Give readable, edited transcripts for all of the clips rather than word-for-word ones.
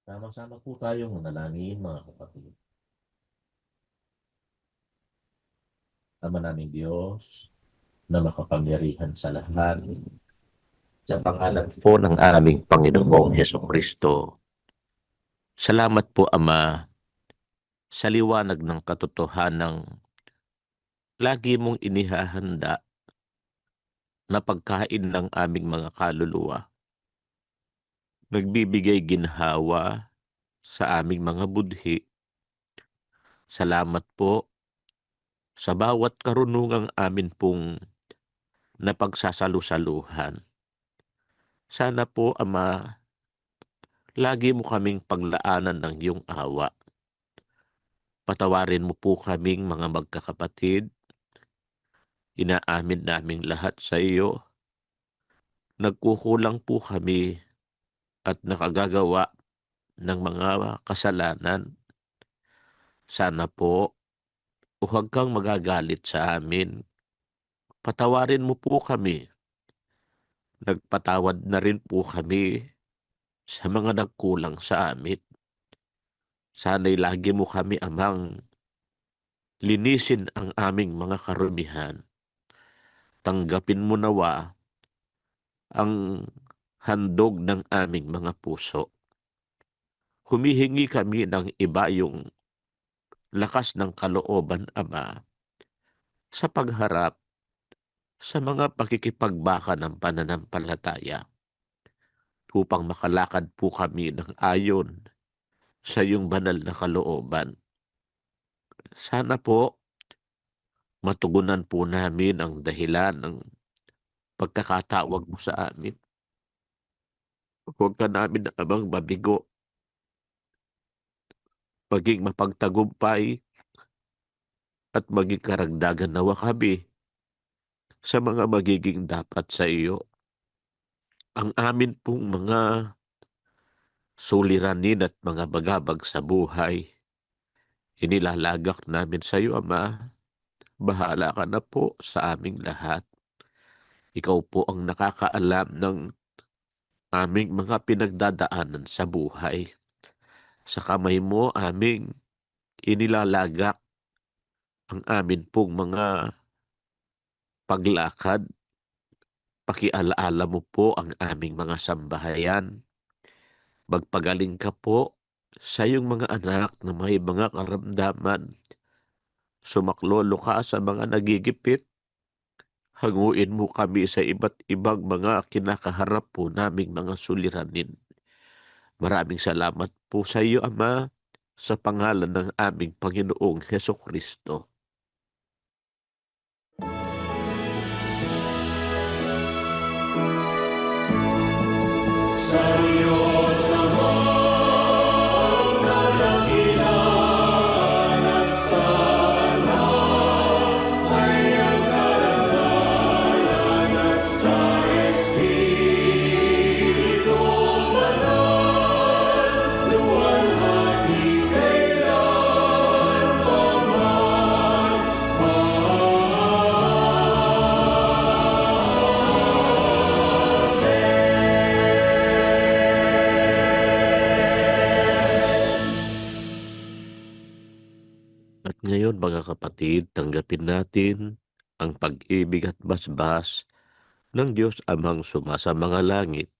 Sama-sama po tayong manalangin mga kapatid. Ama naming Diyos na makapangyarihan sa lahat, sa pangalan po ng aming Panginoong Hesukristo. Salamat po Ama sa liwanag ng katotohanang lagi mong inihahanda na pagkain ng aming mga kaluluwa. Nagbibigay ginhawa sa aming mga budhi. Salamat po sa bawat karunungang amin pong napagsasalu-saluhan. Sana po, Ama, lagi mo kaming paglaanan ng iyong awa. Patawarin mo po kaming mga magkakapatid. Inaamin naming lahat sa iyo. Nagkukulang po kami at nakagagawa ng mga kasalanan. Sana po, huwag kang magagalit sa amin. Patawarin mo po kami. Nagpatawad na rin po kami sa mga nagkulang sa amin. Sana'y lagi mo kami, Amang, linisin ang aming mga karumihan. Tanggapin mo nawa ang handog ng aming mga puso. Humihingi kami ng iba yung lakas ng kalooban, Ama, sa pagharap sa mga pakikipagbaka ng pananampalataya upang makalakad po kami ng ayon sa iyong banal na kalooban. Sana po matugunan po namin ang dahilan ng pagkakatawag mo sa amin. Huwag ka namin Amang mabigo, maging mapagtagumpay at maging karagdagan nawa kami sa mga magiging dapat sa iyo. Ang amin pong mga suliranin at mga bagabag sa buhay, inilalagak namin sa iyo, Ama. Bahala ka na po sa aming lahat. Ikaw po ang nakakaalam ng aming mga pinagdadaanan sa buhay. Sa kamay mo aming inilalagak ang amin pong mga paglakad. Pakialaala mo po ang aming mga sambahayan. Magpagaling ka po sa iyong mga anak na may mga karamdaman. Sumaklolo ka sa mga nagigipit. Hanguin mo kami sa iba't ibang mga kinakaharap po naming mga suliranin. Maraming salamat po sa iyo, Ama, sa pangalan ng aming Panginoong Hesukristo. Sa Diyos Amang dakilan at sa Anak ay ang karangalan at sa Espiritong Banal, luwalhati kailanman. At ngayon mga kapatid, tanggapin natin ang pag-ibig at basbas ng Diyos Amang sumasa mga langit,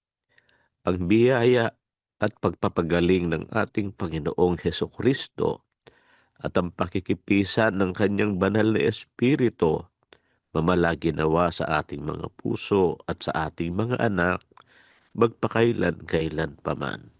ang biyaya at pagpapagaling ng ating Panginoong Hesukristo at ang pakikipisan ng kanyang banal na Espiritu mamalagi nawa sa ating mga puso at sa ating mga anak magpakailan-kailan paman.